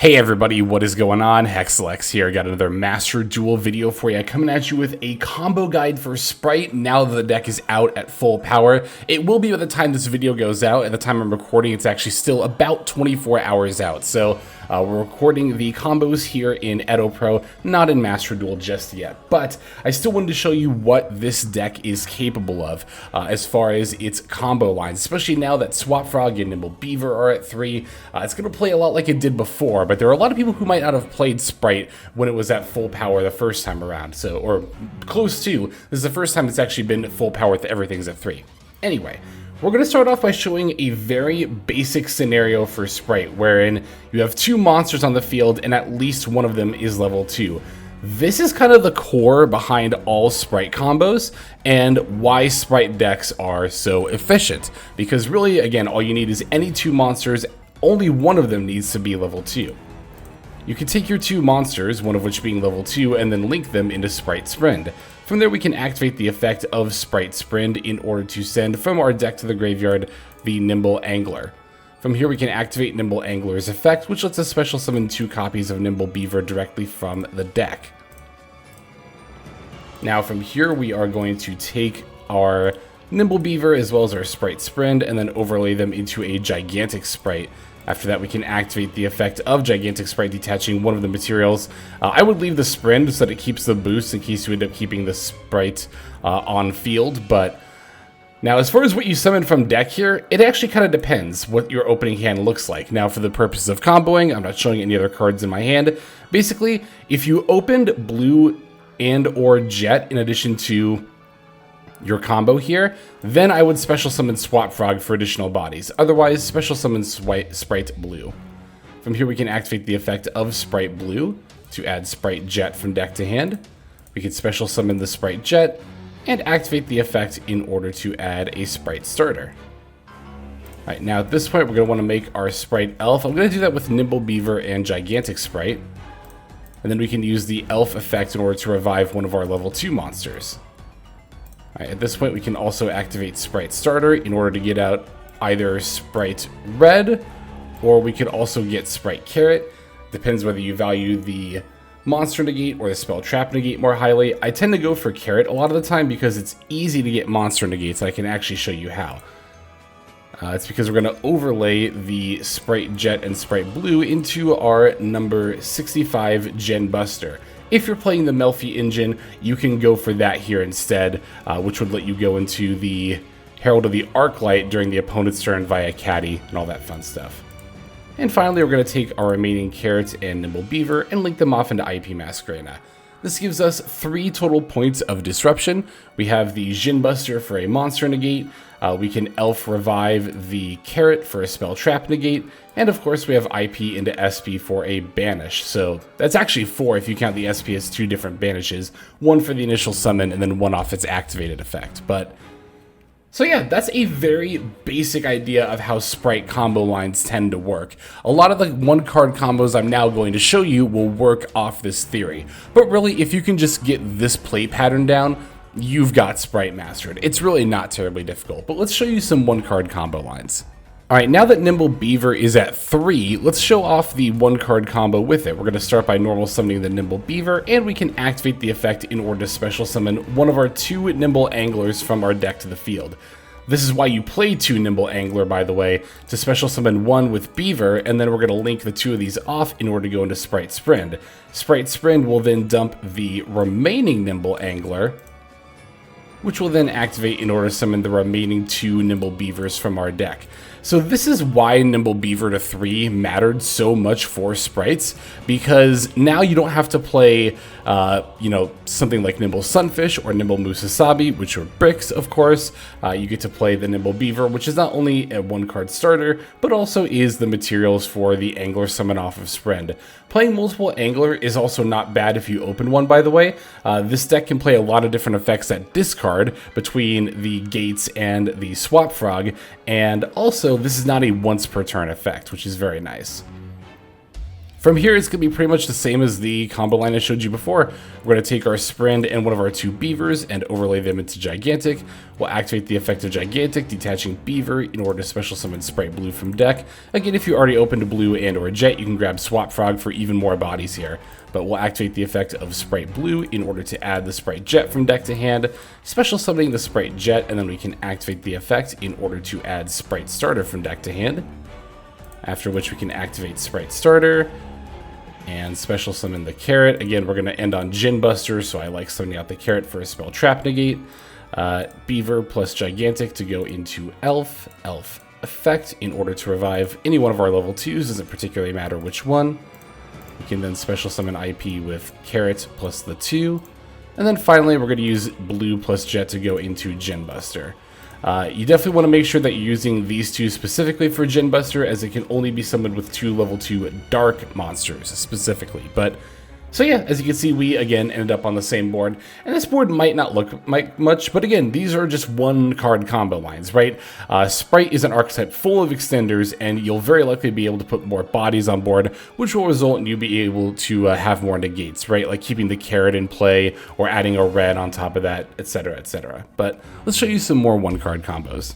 Hey everybody, what is going on? Hexlex here. Got another Master Duel video for you. Coming at you with a combo guide for Spright now that the deck is out at full power. It will be by the time this video goes out. At the time I'm recording, it's actually still about 24 hours out. So we're recording the combos here in Edo Pro, not in Master Duel just yet. But I still wanted to show you what this deck is capable of as far as its combo lines, especially now that Swap Frog and Nimble Beaver are at 3. It's going to play a lot like it did before, but there are a lot of people who might not have played Spright when it was at full power the first time around, so, or close to. This is the first time it's actually been at full power with everything's at 3. Anyway, we're going to start off by showing a very basic scenario for Spright, wherein you have 2 monsters on the field and at least one of them is level 2. This is kind of the core behind all Spright combos and why Spright decks are so efficient. Because really, again, all you need is any 2 monsters, only one of them needs to be level 2. You can take your 2 monsters, one of which being level 2, and then link them into Spright Sprint. From there we can activate the effect of Spright Sprint in order to send from our deck to the graveyard the Nimble Angler. From here we can activate Nimble Angler's effect, which lets us special summon 2 copies of Nimble Beaver directly from the deck. Now from here we are going to take our Nimble Beaver as well as our Spright Sprint and then overlay them into a Gigantic Spright. After that, we can activate the effect of Gigantic Spright detaching one of the materials. I would leave the Sprint so that it keeps the boost in case you end up keeping the Spright on field. But now, as far as what you summon from deck here, it actually kind of depends what your opening hand looks like. Now, for the purposes of comboing, I'm not showing any other cards in my hand. Basically, if you opened Blue and or Jet in addition to your combo here, then I would special summon Swap Frog for additional bodies. Otherwise, special summon Spright Blue. From here we can activate the effect of Spright Blue to add Spright Jet from deck to hand. We can special summon the Spright Jet and activate the effect in order to add a Spright Starter. Alright, now at this point we're going to want to make our Spright Elf. I'm going to do that with Nimble Beaver and Gigantic Spright. And then we can use the Elf effect in order to revive one of our level 2 monsters. Alright, at this point we can also activate Spright Starter in order to get out either Spright Red, or we could also get Spright Carrot. Depends whether you value the Monster Negate or the Spell Trap Negate more highly. I tend to go for Carrot a lot of the time because it's easy to get Monster Negates, and I can actually show you how. It's because we're going to overlay the Spright Jet and Spright Blue into our number 65 Gen Buster. If you're playing the Melfi engine, you can go for that here instead, which would let you go into the Herald of the Arclight during the opponent's turn via Caddy and all that fun stuff. And finally, we're going to take our remaining Carrots and Nimble Beaver and link them off into IP Masquerena. This gives us 3 total points of disruption. We have the Jin Buster for a Monster Negate, we can Elf Revive the Carrot for a Spell Trap Negate, and of course we have IP into SP for a Banish. So that's actually 4 if you count the SP as 2 different banishes, 1 for the initial summon and then 1 off its activated effect. So yeah, that's a very basic idea of how Spright combo lines tend to work. A lot of the 1-card combos I'm now going to show you will work off this theory. But really, if you can just get this play pattern down, you've got Spright mastered. It's really not terribly difficult, but let's show you some 1-card combo lines. Alright, now that Nimble Beaver is at 3, let's show off the 1-card combo with it. We're going to start by normal summoning the Nimble Beaver, and we can activate the effect in order to special summon one of our 2 Nimble Anglers from our deck to the field. This is why you play 2 Nimble Angler, by the way, to special summon 1 with Beaver, and then we're going to link the 2 of these off in order to go into Spright Sprint. Spright Sprint will then dump the remaining Nimble Angler, which will then activate in order to summon the remaining 2 Nimble Beavers from our deck. So this is why Nimble Beaver to 3 mattered so much for Sprights, because now you don't have to play, something like Nimble Sunfish or Nimble Musasabi, which are bricks, of course. You get to play the Nimble Beaver, which is not only a 1-card starter, but also is the materials for the Angler summon off of Sprint. Playing multiple Angler is also not bad if you open one, by the way. This deck can play a lot of different effects at discard between the Gates and the Swap Frog, and also this is not a once per turn effect, which is very nice. From here, it's going to be pretty much the same as the combo line I showed you before. We're going to take our Sprint and one of our 2 Beavers and overlay them into Gigantic. We'll activate the effect of Gigantic, detaching Beaver in order to special summon Spright Blue from deck. Again, if you already opened a Blue and or Jet, you can grab Swap Frog for even more bodies here. But we'll activate the effect of Spright Blue in order to add the Spright Jet from deck to hand, special summoning the Spright Jet, and then we can activate the effect in order to add Spright Starter from deck to hand. After which we can activate Spright Starter and special summon the Carrot. Again, we're going to end on Djinn Buster, so I like summoning out the Carrot for a spell Trap Negate. Beaver plus Gigantic to go into Elf effect in order to revive any one of our level 2s, doesn't particularly matter which one. We can then special summon IP with Carrot plus the 2. And then finally, we're going to use Blue plus Jet to go into Djinn Buster. You definitely want to make sure that you're using these 2 specifically for Djinn Buster, as it can only be summoned with 2 level 2 dark monsters specifically. But so yeah, as you can see, we again ended up on the same board, and this board might not look much, but again, these are just 1-card combo lines, right? Spright is an archetype full of extenders, and you'll very likely be able to put more bodies on board, which will result in you being able to have more negates, right? Like keeping the Carrot in play, or adding a red on top of that, etc, etc. But let's show you some more 1-card combos.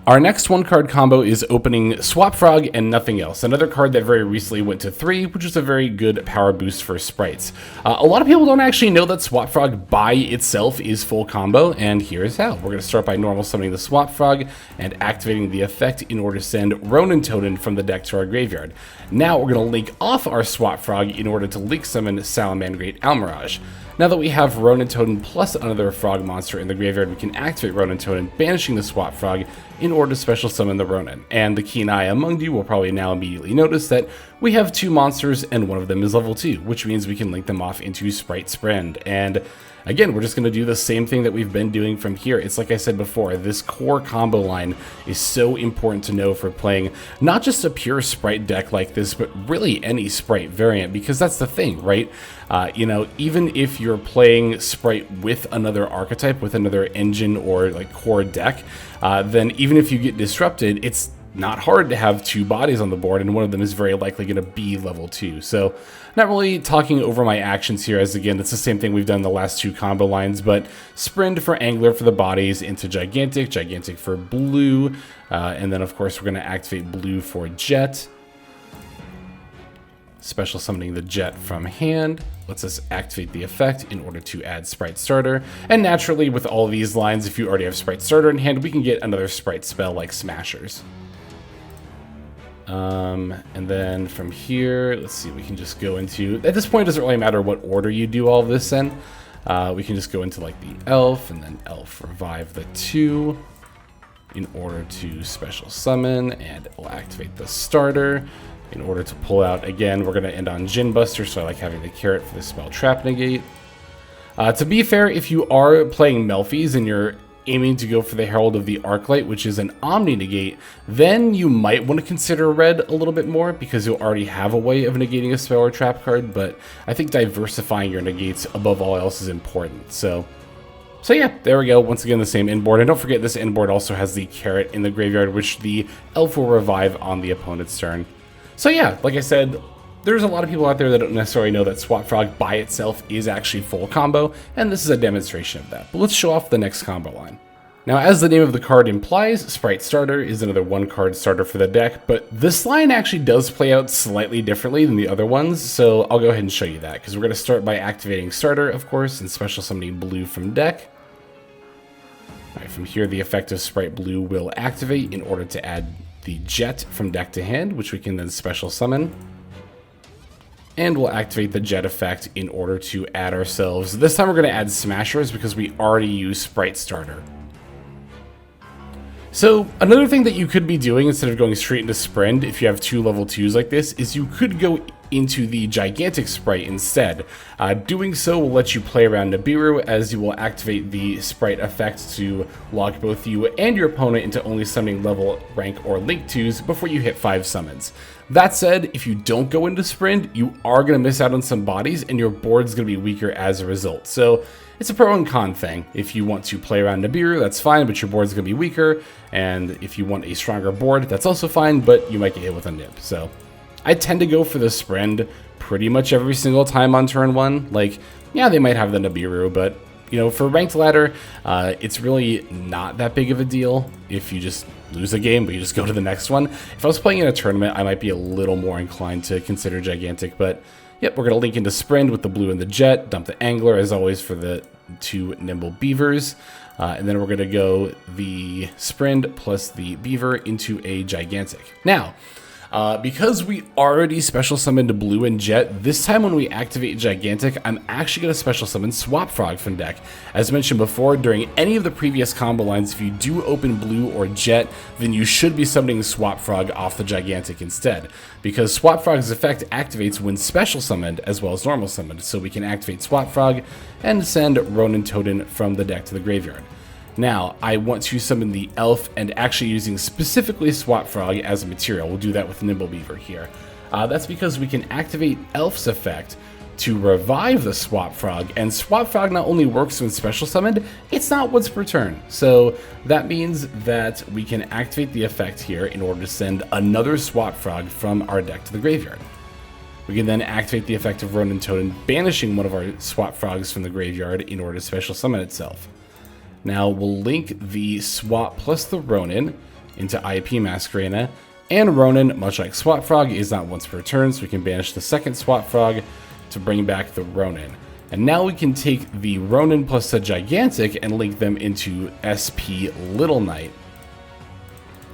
Our next 1-card combo is opening Swap Frog and nothing else, another card that very recently went to 3, which is a very good power boost for sprites. A lot of people don't actually know that Swap Frog by itself is full combo, and here's how. We're going to start by normal summoning the Swap Frog and activating the effect in order to send Ronin Totem from the deck to our graveyard. Now we're going to link off our Swap Frog in order to link summon Salamangreat Almirage. Now that we have Ronin Totem plus another frog monster in the graveyard, we can activate Ronin Totem, banishing the Swap Frog in order to special summon the Ronin. And the keen eye among you will probably now immediately notice that we have 2 monsters and one of them is level 2, which means we can link them off into Spright Starter. And again, we're just going to do the same thing that we've been doing from here. It's like I said before, this core combo line is so important to know for playing not just a pure Spright deck like this, but really any Spright variant, because that's the thing, right? You know, even if you're playing Spright with another archetype, with another engine or like core deck, then even if you get disrupted, it's not hard to have 2 bodies on the board, and one of them is very likely going to be level 2. So not really talking over my actions here, as again, it's the same thing we've done the last 2 combo lines, but Sprint for Angler for the bodies into Gigantic, Gigantic for Blue, and then of course we're going to activate Blue for Jet. Special summoning the Jet from hand lets us activate the effect in order to add Spright Starter. And naturally, with all these lines, if you already have Spright Starter in hand, we can get another Spright spell like Smashers. And then from here, let's see, we can just go into, at this point it doesn't really matter what order you do all of this in. We can just go into like the Elf, and then Elf revive the 2 in order to special summon, and we'll activate the Starter in order to pull out. Again, we're going to end on Djinn Buster, so I like having the Carrot for the spell Trap Negate. To be fair, if you are playing Melfi's and you're aiming to go for the Herald of the Arclight, which is an Omni Negate, then you might want to consider red a little bit more, because you'll already have a way of negating a spell or trap card, but I think diversifying your negates above all else is important. So yeah, there we go. Once again, the same inboard. And don't forget, this inboard also has the Carrot in the graveyard, which the Elf will revive on the opponent's turn. So yeah, like I said, there's a lot of people out there that don't necessarily know that Swap Frog by itself is actually full combo, and this is a demonstration of that. But let's show off the next combo line. Now, as the name of the card implies, Spright Starter is another 1-card starter for the deck, but this line actually does play out slightly differently than the other ones, so I'll go ahead and show you that, because we're going to start by activating Starter, of course, and special summoning Blue from deck. Alright, from here, the effect of Spright Blue will activate in order to add the Jet from deck to hand, which we can then special summon. And we'll activate the Jet effect in order to add ourselves. This time we're going to add Smashers because we already use Spright Starter. So another thing that you could be doing instead of going straight into Sprint, if you have 2 level 2s like this, is you could go into the Gigantic Spright instead. Doing so will let you play around Nibiru, as you will activate the Spright effect to lock both you and your opponent into only summoning level, rank, or link 2s before you hit 5 summons. That said, if you don't go into Sprint, you are going to miss out on some bodies, and your board's going to be weaker as a result. So it's a pro and con thing. If you want to play around Nibiru, that's fine, but your board's going to be weaker. And if you want a stronger board, that's also fine, but you might get hit with a nib. So I tend to go for the Sprind pretty much every single time on turn 1. Like, yeah, they might have the Nibiru, but, you know, for ranked ladder, it's really not that big of a deal if you just lose a game, but you just go to the next one. If I was playing in a tournament, I might be a little more inclined to consider Gigantic, but yep, we're going to link into Sprind with the blue and the Jet, dump the Angler, as always, for the 2 Nimble Beavers, and then we're going to go the Sprind plus the Beaver into a Gigantic. Now, because we already special summoned Blue and Jet, this time when we activate Gigantic, I'm actually going to special summon Swap Frog from deck. As mentioned before, during any of the previous combo lines, if you do open Blue or Jet, then you should be summoning Swap Frog off the Gigantic instead, because Swap Frog's effect activates when special summoned as well as normal summoned, so we can activate Swap Frog and send Ronin Totem from the deck to the graveyard. Now, I want to summon the Elf and actually using specifically Swap Frog as a material. We'll do that with Nimble Beaver here. That's because we can activate Elf's effect to revive the Swap Frog, and Swap Frog not only works when special summoned, it's not once per turn. So that means that we can activate the effect here in order to send another Swap Frog from our deck to the graveyard. We can then activate the effect of Ronin Totem, banishing one of our Swap Frogs from the graveyard in order to special summon itself. Now we'll link the Swap plus the Ronin into IP Masquerena, and Ronin, much like Swap Frog, is not once per turn, so we can banish the second Swap Frog to bring back the Ronin. And now we can take the Ronin plus the Gigantic and link them into SP Little Knight,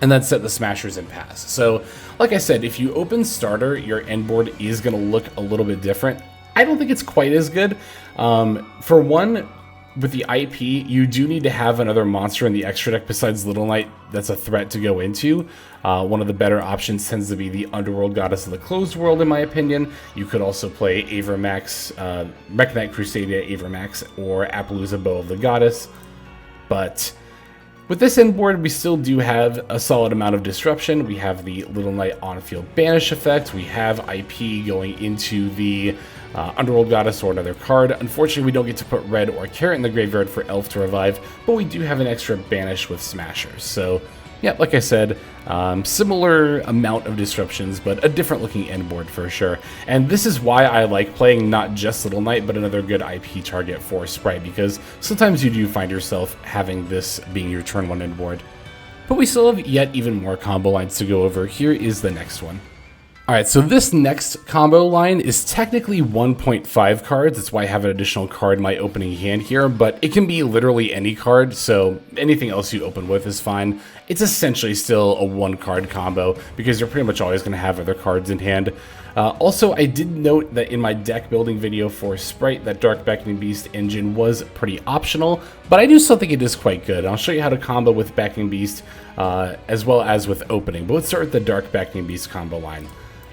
and then set the Smashers in pass. So, like I said, if you open Starter, your end board is going to look a little bit different. I don't think it's quite as good. For one, with the IP, you do need to have another monster in the extra deck besides Little Knight that's a threat to go into. One of the better options tends to be the Underworld Goddess of the Closed World, in my opinion. You could also play Avermax, Mechanite Crusadia Avermax, or Appaloosa Bow of the Goddess. But with this end board, we still do have a solid amount of disruption. We have the Little Knight on-field banish effect. We have IP going into the Underworld Goddess or another card. Unfortunately, we don't get to put red or carrot in the graveyard for Elf to revive, but we do have an extra banish with Smashers. So, yeah, like I said, similar amount of disruptions, but a different looking end board for sure. And this is why I like playing not just Little Knight, but another good IP target for Spright, because sometimes you do find yourself having this being your turn 1 end board. But we still have yet even more combo lines to go over. Here is the next one. Alright, so this next combo line is technically 1.5 cards. That's why I have an additional card in my opening hand here, but it can be literally any card, so anything else you open with is fine. It's essentially still a 1-card combo, because you're pretty much always going to have other cards in hand. Also, I did note that in my deck building video for Spright, that Dark Beckoning Beast engine was pretty optional, but I do still think it is quite good. I'll show you how to combo with Beckoning Beast, as well as with opening, but let's start with the Dark Beckoning Beast combo line.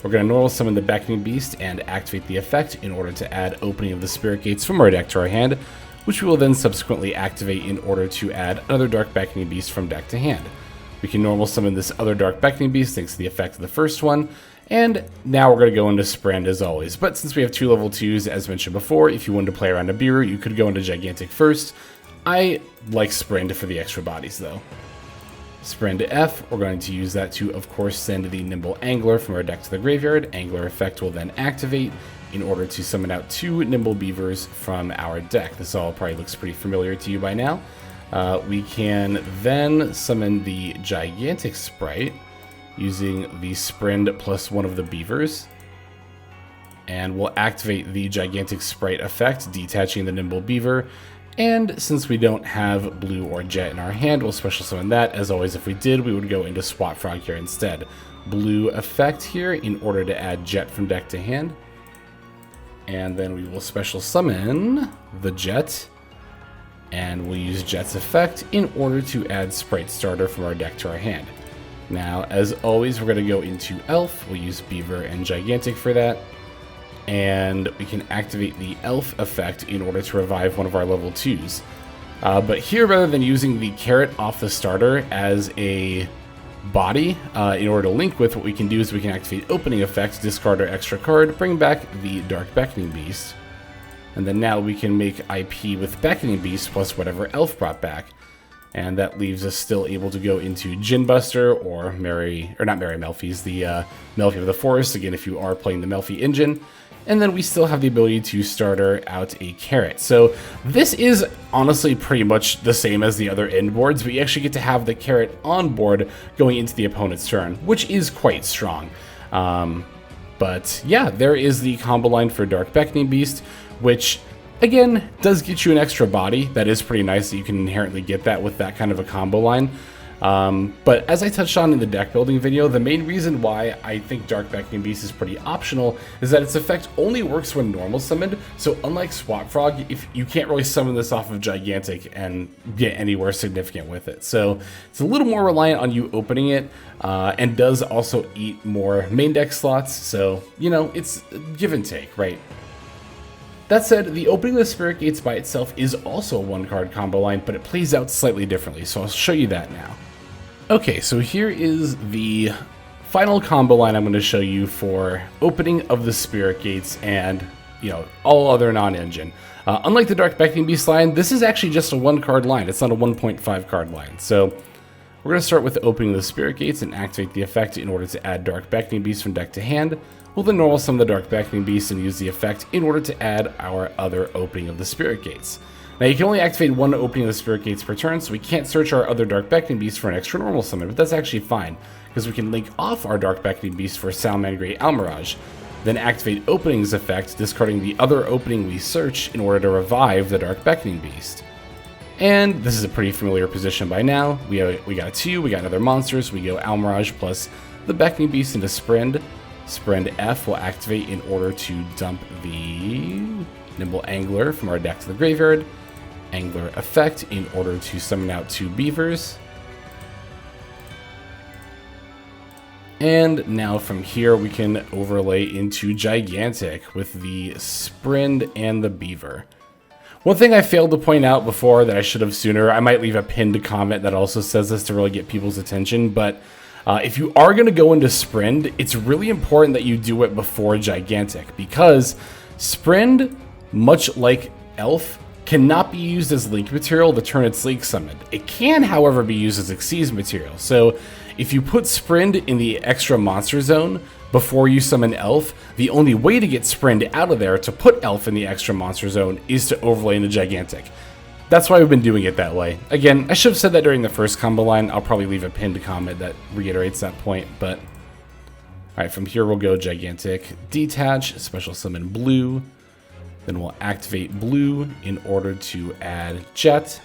We're going to normal summon the Beckoning Beast and activate the effect in order to add Opening of the Spirit Gates from our deck to our hand, which we will then subsequently activate in order to add another Dark Beckoning Beast from deck to hand. We can normal summon this other Dark Beckoning Beast thanks to the effect of the first one, and now we're going to go into Sprind as always. But since we have 2 level 2s, as mentioned before, if you wanted to play around a Nibiru, you could go into Gigantic first. I like Sprind for the extra bodies though. Sprind to F, we're going to use that to, of course, send the Nimble Angler from our deck to the graveyard. Angler effect will then activate in order to summon out 2 Nimble Beavers from our deck. This all probably looks pretty familiar to you by now. We can then summon the Gigantic Spright using the Sprind plus 1 of the Beavers. And we'll activate the Gigantic Spright effect, detaching the Nimble Beaver. And since we don't have Blue or Jet in our hand, we'll special summon that. As always, if we did, we would go into Swap Frog here instead. Blue effect here in order to add Jet from deck to hand. And then we will special summon the Jet. And we'll use Jet's effect in order to add Spright Starter from our deck to our hand. Now, as always, we're going to go into Elf. We'll use Beaver and Gigantic for that. And we can activate the Elf effect in order to revive one of our level 2s. But here, rather than using the carrot off the starter as a body, in order to link with, what we can do is we can activate Opening effect, discard our extra card, bring back the Dark Beckoning Beast. And then now we can make IP with Beckoning Beast plus whatever Elf brought back. And that leaves us still able to go into Gin Buster or not Merry Melfi's, the Melfi of the Forest, again, if you are playing the Melfi engine. And then we still have the ability to starter out a carrot. So this is honestly pretty much the same as the other end boards, but you actually get to have the carrot on board going into the opponent's turn, which is quite strong. But yeah, there is the combo line for Dark Beckoning Beast, which again does get you an extra body. That is pretty nice that you can inherently get that with that kind of a combo line. But as I touched on in the deck building video, the main reason why I think Dark Beckoning Beast is pretty optional is that its effect only works when normal summoned. So unlike Swap Frog, if you can't really summon this off of Gigantic and get anywhere significant with it. So it's a little more reliant on you opening it, and does also eat more main deck slots. So, you know, it's give and take, right? That said, the opening of the Spirit Gates by itself is also a one-card combo line, but it plays out slightly differently, so I'll show you that now. Okay, so here is the final combo line I'm going to show you for opening of the Spirit Gates and, you know, all other non-engine. Unlike the Dark Beckoning Beast line, this is actually just a one-card line. It's not a 1.5 card line. So we're going to start with opening the Spirit Gates and activate the effect in order to add Dark Beckoning Beast from deck to hand. We'll then normal summon the Dark Beckoning Beast and use the effect in order to add our other opening of the Spirit Gates. Now you can only activate one opening of the Spirit Gates per turn, so we can't search our other Dark Beckoning Beast for an extra normal summon, but that's actually fine, because we can link off our Dark Beckoning Beast for Salamander Great Almirage, then activate Opening's effect, discarding the other opening we search in order to revive the Dark Beckoning Beast. And this is a pretty familiar position by now. We got a 2, we got another monster, so we go Almirage plus the Beckoning Beast into Sprind. Sprind F will activate in order to dump the Nimble Angler from our deck to the graveyard. Angler effect in order to summon out 2 beavers. And now from here we can overlay into Gigantic with the Sprind and the Beaver. One thing I failed to point out before that I should have sooner, I might leave a pinned comment that also says this to really get people's attention, but if you are going to go into Sprind, it's really important that you do it before Gigantic, because Sprind, much like Elf, cannot be used as link material the turn it's link summoned. It can, however, be used as Xyz material. So if you put Sprind in the extra monster zone before you summon Elf, the only way to get Sprind out of there to put Elf in the extra monster zone is to overlay into Gigantic. That's why we've been doing it that way. Again, I should have said that during the first combo line. I'll probably leave a pinned comment that reiterates that point, but alright, from here we'll go Gigantic, Detach, Special Summon Blue, then we'll activate Blue in order to add Jet.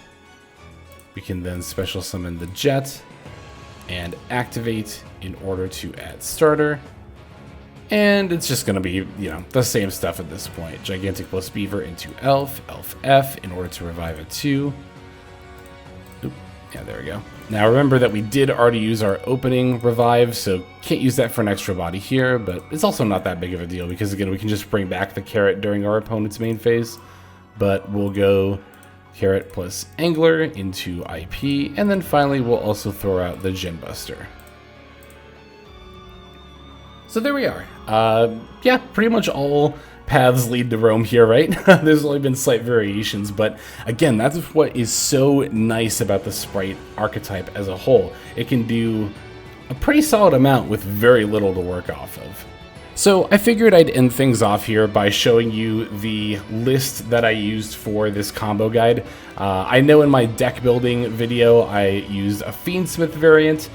We can then Special Summon the Jet and activate in order to add Starter. And it's just going to be, you know, the same stuff at this point. Gigantic plus Beaver into Elf, Elf F in order to revive a 2. Oop, yeah, there we go. Now remember that we did already use our opening revive, so can't use that for an extra body here, but it's also not that big of a deal because again, we can just bring back the carrot during our opponent's main phase. But we'll go carrot plus Angler into IP, and then finally we'll also throw out the Gin Buster. So there we are. Yeah, pretty much all paths lead to Rome here, right? There's only been slight variations, but again, that's what is so nice about the Spright archetype as a whole. It can do a pretty solid amount with very little to work off of. So I figured I'd end things off here by showing you the list that I used for this combo guide. I know in my deck building video I used a Fiendsmith variant.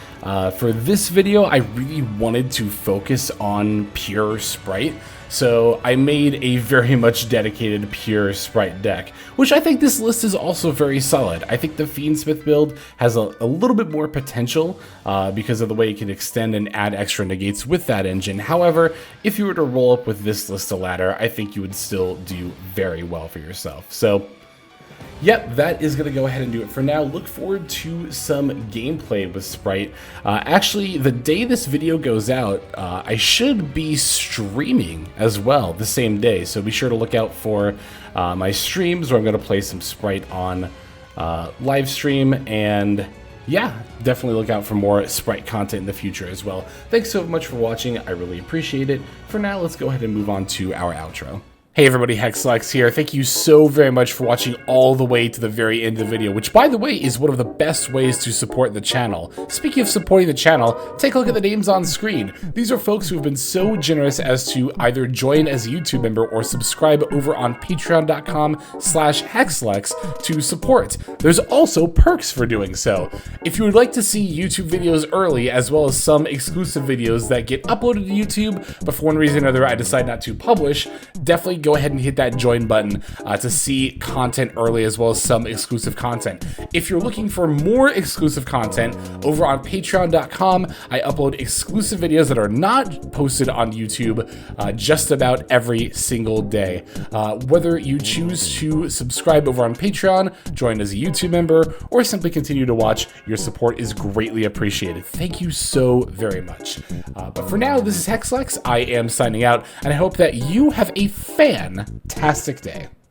For this video I really wanted to focus on pure Spright, so I made a very much dedicated pure Spright deck, which I think this list is also very solid. I think the Fiendsmith build has a little bit more potential because of the way you can extend and add extra negates with that engine. However, if you were to roll up with this list of ladder, I think you would still do very well for yourself. So yep, that is going to go ahead and do it for now. Look forward to some gameplay with Spright. Actually, the day this video goes out, I should be streaming as well the same day. So be sure to look out for my streams where I'm going to play some Spright on live stream. And yeah, definitely look out for more Spright content in the future as well. Thanks so much for watching. I really appreciate it. For now, let's go ahead and move on to our outro. Hey everybody, Hexlex here. Thank you so very much for watching all the way to the very end of the video, which by the way is one of the best ways to support the channel. Speaking of supporting the channel, take a look at the names on screen. These are folks who have been so generous as to either join as a YouTube member or subscribe over on patreon.com/Hexlex to support. There's also perks for doing so. If you would like to see YouTube videos early, as well as some exclusive videos that get uploaded to YouTube, but for one reason or another I decide not to publish, definitely go ahead and hit that join button to see content early, as well as some exclusive content. If you're looking for more exclusive content, over on patreon.com, I upload exclusive videos that are not posted on YouTube just about every single day. Whether you choose to subscribe over on Patreon, join as a YouTube member, or simply continue to watch, your support is greatly appreciated. Thank you so very much. But for now, this is Hexlex. I am signing out, and I hope that you have a fantastic day.